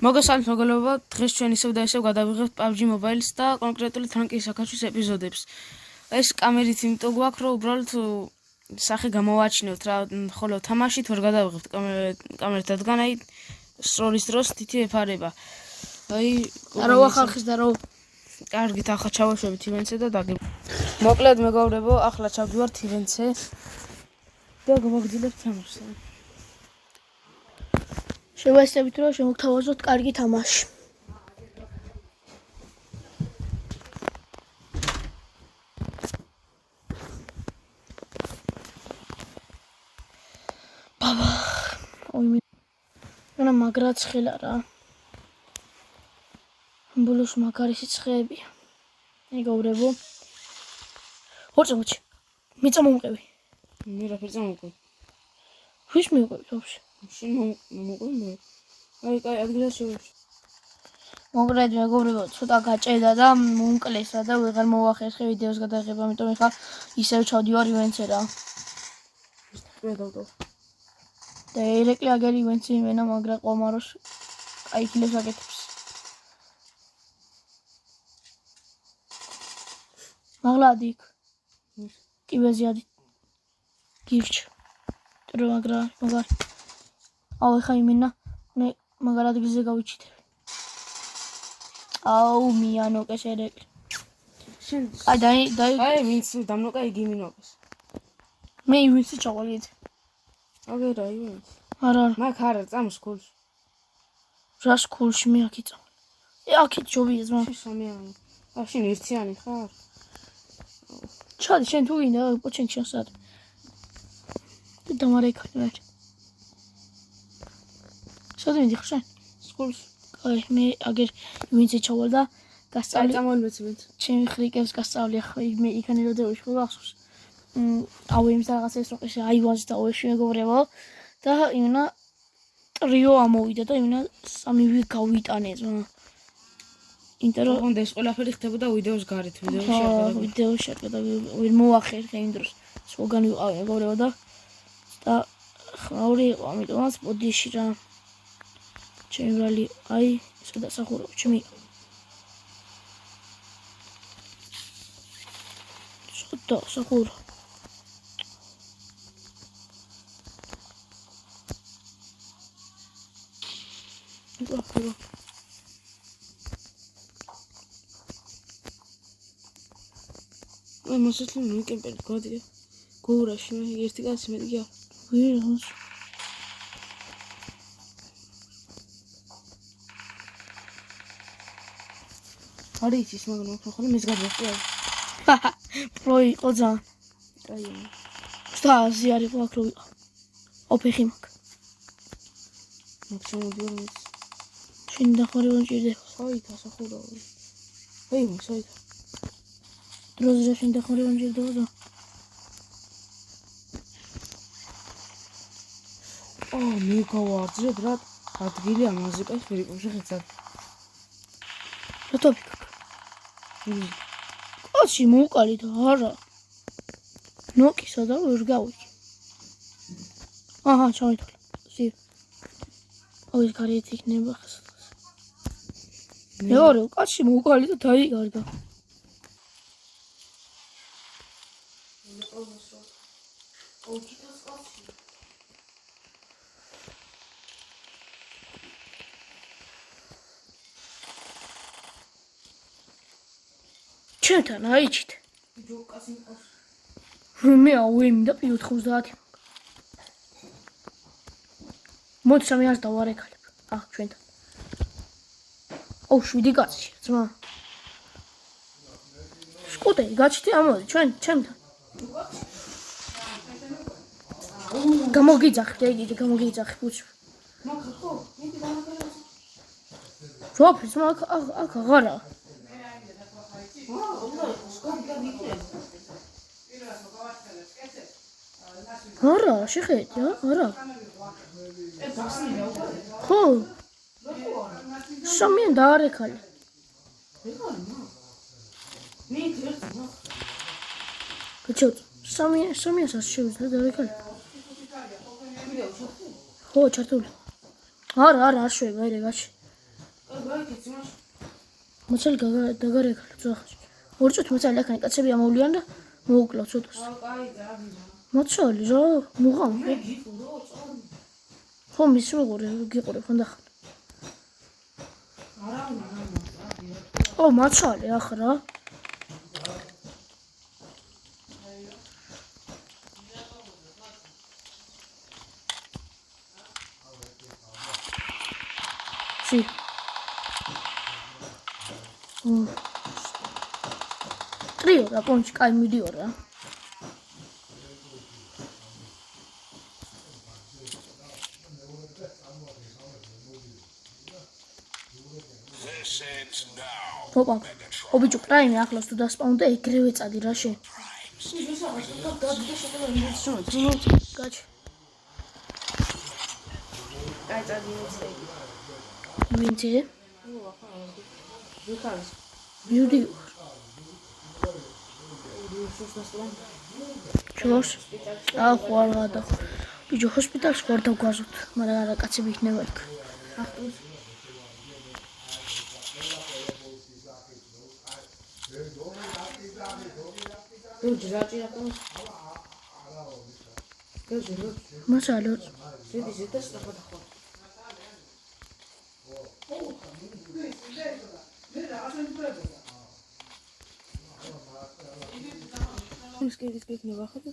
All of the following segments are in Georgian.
მოგესალმებით მოგელობა, დღეს ჩვენ ისევ და ისევ გადავიღებთ PUBG Mobile-ს და კონკრეტული თრანკის საქართველოს ეპიზოდებს. ეს კამერით იმიტომ გვაქვს, რომ უბრალოდ სახე გამოვაჩინოთ რა, ხოლო თამაშით ვერ გადავიღებთ კამერით, რადგან აი სროლის დროს თითი ეფარება. აი რა ხალხის და რა კარგით, ახლა ჩავაშვებით ივენცზე და დაგებ. მოკლედ მეგობრებო, ახლა ჩავდივართ ივენცზე და გამოგძილებთ თამაშს. შევასწავლეთ რომ შემოგთავაზოთ კარგი თამაში. ბაბა, ой, რა მაგრაც ხელა რა. ბოლოს მაგარი სიცხეებია. მეგობრებო. მოწმოჩი. მიწამომყევი. მე რა ფერწამოვყევი. ვის მივყევი თავს? შენ მომყევი. აი, კაი, ადგილას შევეშ. მოგრედ მეგობრებო, ცოტა გაჭედა და მომკლესა და ვეღარ მოვახერხე ვიდეოს გადაღება, ამიტომ ეხლა ისევ ჩავდივარ ივენცზე რა. გადავდო. და ერეკლი აგერი ივენცი იმენა, მაგრა ყომაროს აი ქილებს აკეთებს. მაღლადი იქ. კიბეზე ადი. გირჩ. ტრო მაგრა, მაგარი. აუ ეხა იმენა, მე მაგარ ადგილზე გავიჩიტე. აუ მიანოკეს ერეკლი. შენ აი ვინც დამნოკა იგი მინოკეს. მე ივენცი ჩავალეთ. აგერ რა ივენცი. არა. მაგ არა წამ სკოლში. რა სკოლში მე აქ იწავ. აქეთ ჯობია ზმა. სამიანი. აა შენ ერთიანი ხარ? ჩადი შენ თუ გინდა პოჩენ ჩასად. დამარეკალე. სად მიდიხარ შენ? სკოლში. აი მე აგერ ივენცი ჩავალ და გასწავლე. წამოვიდეთ. ჩემი ხრიკებს გასწავლე ახლა მე იქანი რო დევში ხო გახსოვს. აუ იმის რაღაცას რო ყეში აივანს და ოეში მეგობრებო და იმენა ტრიო ამოვიდა და იმენა სამივე გავიტანე ზმა. ინტერო უნდა ეს ყველაფერი ხდებოდა ვიდეოს გარეთ, ვიდეოში და ვერ მოახერხე იმ დროს. სხვაგან ვიყავი მეგობრებო და ხაური იყო, ამიტომაც ბოდიში რა. ჩემი ბრალი აი სადა სახურავ ჩემი. სადა სახურავ. აი მოსახლე ნიკემპერი გოდია. გოურაში მე ერთი კაცი მეტი გია. ვიროს. არის ის მაგრამ ხოლმე მის გადავწია. პრო იყო ძალიან. აი. სტაზი არის აქ რო ვიყავ. ოფეხი მაქვს. მაქსიმუმ შენ დახმარე ვონჭირდება. საით ასახურავი. აი საით. დროზე შენ დახმარე ვონჭირდება და. მე გავაძრებ რა ადგილი ამაზე კაი ხერიკოში ხეცად. რატო ვიქ? კაცი მოვყალი და არა. ნოკისა და ვერ გავიქი. აჰა, ჩავიტვალე. ზი. ოი გარეთ იქნება ხას. მეორე კაცი მოვყალი და დაიგარგა. ჩემთან აიჩით. მე აუემი და P90. მოდი 300 დავარეკალებ. ჩვენთან. აუ 7 კაცი, ძმა. სკუტერი გაჩიტე ამოდი ჩემთან. გამოგიძახე, იგი გამოგიძახე უჩ. მაგ ხო, მეტი დამაგერა. ჯოფის მაგ აქ აღარა. არა, შეხედე, არა. ხო. სამიან დაარეკალე. კაცო, სამიანსაც შევძლე დაარეკალე. ხო, ჩართული. არა, არ შვება, ერე გაჩი. მოცალი დაგარეკალებს ახლა. ორი წუთი მოცალი აქანი კაცები ამოვლიან და მოუკლავ ცოტას. მოცალი რა მუღამ ხო მის მეგორი გიყურებ ხანდახან. ო მოცალი ახლა ში ტრიო რა პონჩი კაი მიდიო რა ოპა ობიჭო პრაიმი ახლავს თუ დასპაუნდა ეგრევე წადი რა შენ გაჩ კაი წადი ვინცე ვიქავს ბიუდი ჩოს ახوار გადა ბიჭო ჰოსპიტალს ხوار დავგვაზოთ მაგრამ არა კაცები იქნება იქ ჯრაჭი აკო მასალო ზედა სწრაფად ხო ის იქნება ხო და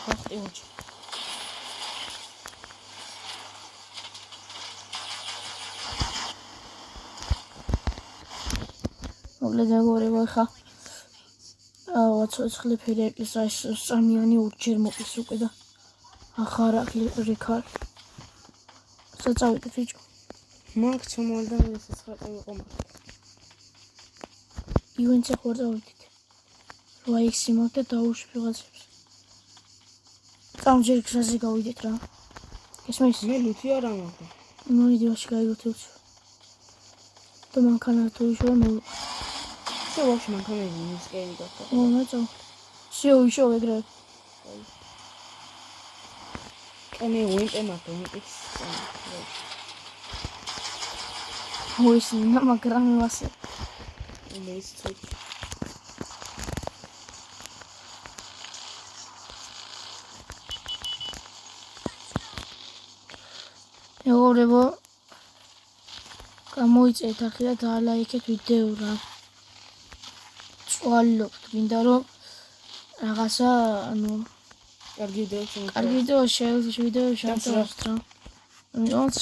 ვახტი უჩ მოკლედ მეგობრებო ხა ცოცხლი ფერეკლის ეს სამიანი ურჯერ მოკის უკვე და ახარა რიქარ საწავიდეთ ბიჭო მაგ ჩამოვიდა მე სიცხრე იყო მაგ ივენცე ხوار დავიდით 8x იმავ და დაუშვი ვიღაცებს წამჯერ გზაზე გავიდეთ რა ესმის მე ლუთი არ ამაყი მოიდიოში გაიგოთ და მანქანა თუ ისე მოვ შე ვაფშე მანქანა ის კენი გახდა მომეწო შევიშო ეგრე კენი ვინტე მარტო ის მოის ნა მაგრამ ვასე მე ის ცოტ მეგობრებო გამოიწეთ ახლა და ლაიქეთ ვიდეო რა წვალობთ მინდა რომ რაღაცა ანუ კარგი ვიდეო შევიდეო შევდაროთ რა ამიტომაც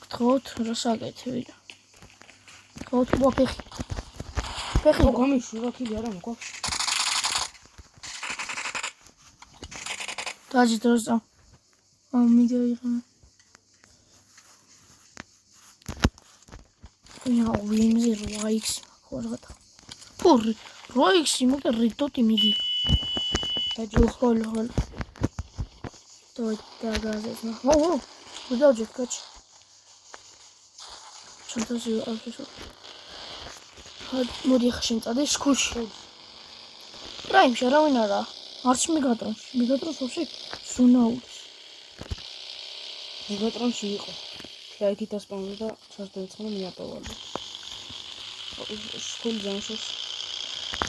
გთხოვთ რა საკეთებია გთხოვთ ფეხი გამიშვი რა კიდე არა მოგვაქვს დაჯი დროს ვიდეო იყანა я уймзи 8x ხوارღადა პური 8x მოგდა რიტოტი მიდი დაჯი ხოლ და გაზეთ ო ვიდაოჯეთ კაც ჩანთაზე აღესო მოდი ხშენ წადე სკულში პრაიმში არავინ არა არც მიგატრონს ვაფშე ზუნაულის მიგატრონში იყო და იქით დასპაუნდა და ჩასდეცხნა მიატოვალი სკულ ჯანშოს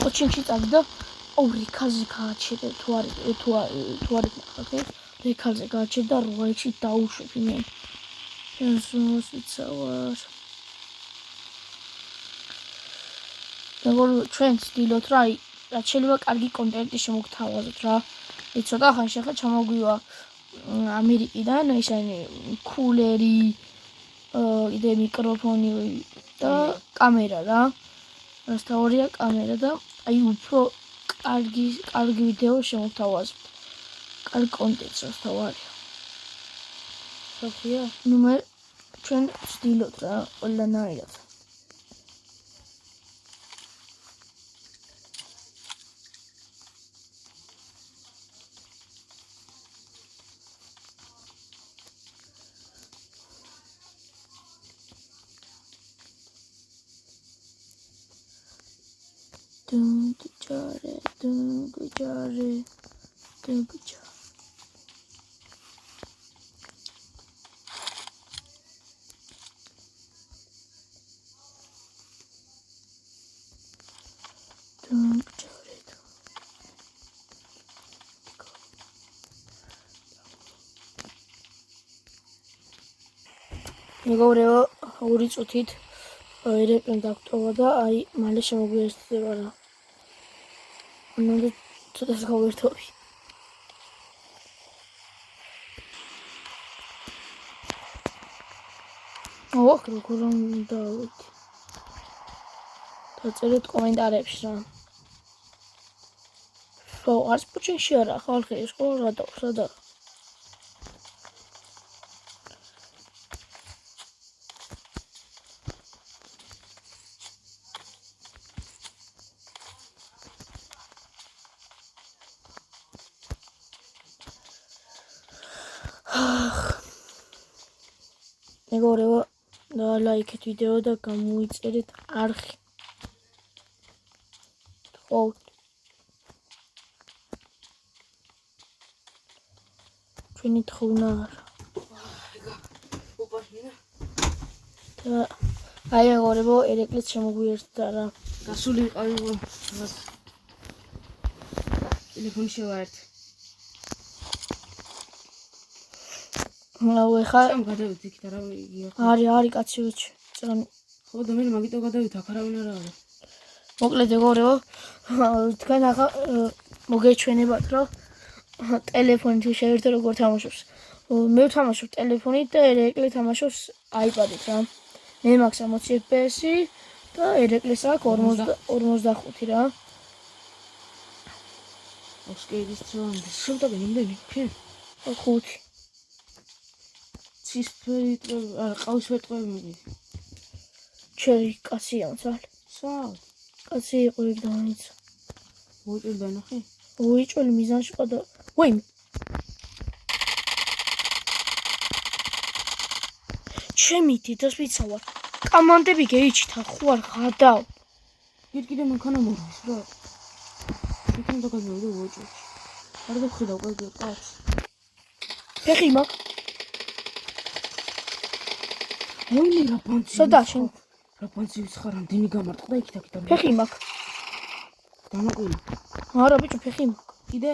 ოჩინში წადი და რიქალზე გააჩერე თუ არ ხარ რიქალზე გააჩერე და 8x-ში დაუშვები მე ეს მოსიცავარ მეგობრებო ჩვენ ვცდილობთ რა რაც შეიძლება კარგი კონტენტი შემოგთავაზოთ რა ცოტა ხანში ახლა ჩამოგვივა ამერიკიდან ესენი კულერი იდე მიკროფონი და კამერა რა რასთავარია კამერა და აი უფრო კარგი ვიდეო შემოგთავაზებთ კარგი კონტენტს რასთავარია სოფია ნუ მე ჩვენ ვცდილობთ რა ყველანაირად მეგობრებო, 2 წუთით ერეკლემ დაგტოვა და აი მალე შემოგვიერთდება რა. უნდა ცოტას გავერთობი. ოღ, როგორ უნდა ვიცი. დაწერეთ კომენტარებში რა. ხო, არც პუჩინში არა, ხალხი ის ხო რა და მეგობრებო, ლაიქეთ ვიდეო და გამოიწერეთ არხი. ხო. ჩვენი თხოვნა არა. და აი მეგობრებო, ერეკლეც შემოგვიერთდა რა. გასული ვიყავი რაღაც ტელეფონი შევაერთე. აუ ეხა ამ გადავით იქით არა იგია. არის კაციუჩი. წრონი. ხო და მე მაგიტო გადავით აქ არავინ არა არის. მოკლედ მეგობრებო, თქვენ ახლა მოგეჩვენებათ რომ ტელეფონით თუ შეერთო როგორ თამაშობს. მე ვთამაშობ ტელეფონით და ერეკლე თამაშობს iPad-ით რა. მე მაქვს 60 FPS-ი და ერეკლეს აქვს 45 რა. ოსკეიდის ძვანდი. შევდაგე იმდენი ფენ. 5. ცისფერი ტყეები, არა ყავისფერი ტყეები მიდის. ჩერი კაცია მწალ. სულ კაცი იყო იქ დაიცა. მოჭირდა ნახე. უიჭველი მიზანში ყო და ვაი ჩემი თითოს ვიცავარ. კამანდები გეიჩთა ხო არ ღადავ. კიდე მანქანა მორვის რა. იქნებ და გადმოვიდა უოჭი. არ გეხედავ ყველა კაც. ფეხი მაქვს. მოინე რა პანცი. სადა შენ რა პანცი ვიცხარ ამდენი გამარტყდა იქით აქ და ფეხი მაქვს. დამაყული. არა ბიჭო ფეხი მაქვს. კიდე?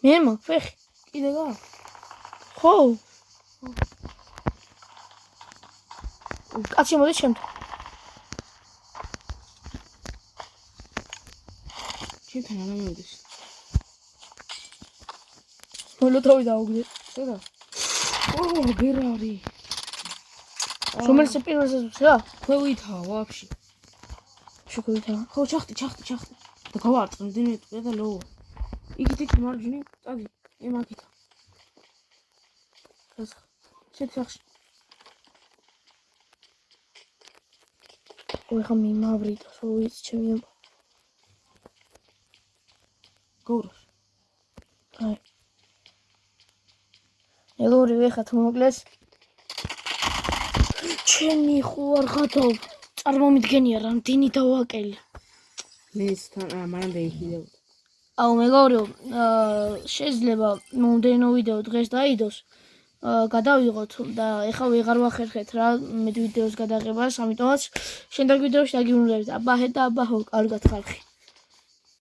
მე მაქვს ფეხი. კიდე გაქვს? ხო. კაცი მოდი ჩემთან. ჩემთან არა მოვიდეს. მოლოტოვი დაუგდე. სადა? გერარი. რომელიც პირველსაც რა? ქვევითაა ვაფშე. შეგოითა. ხო ჩახტი. და გავარტყე მდენი ტყე და ლოვა. იქით მარჯვნი, წადი. ემაკითა. შეთხახში. ხა მიმავრიდა, ხო ვიცი ჩემი აბა. გოვროს. აი. მეგობრებო, ხა თუ მოკლეს. ჩემი ხო არ ღადავ. წარმომიდგენია რამდენი დავაკელე. მეც მანამდე იქიდევ. აუ მეგობრებო, შეიძლება მომდენო ვიდეო დღეს დაიდოს. გადავიღოთ და ეხა ვეღარ ვახერხეთ რა მე ვიდეოს გადაღებას, ამიტომაც შემდეგ ვიდეოში დაგიუნერეთ აბა ჰე და აბა ჰო, კარგად ხალხი.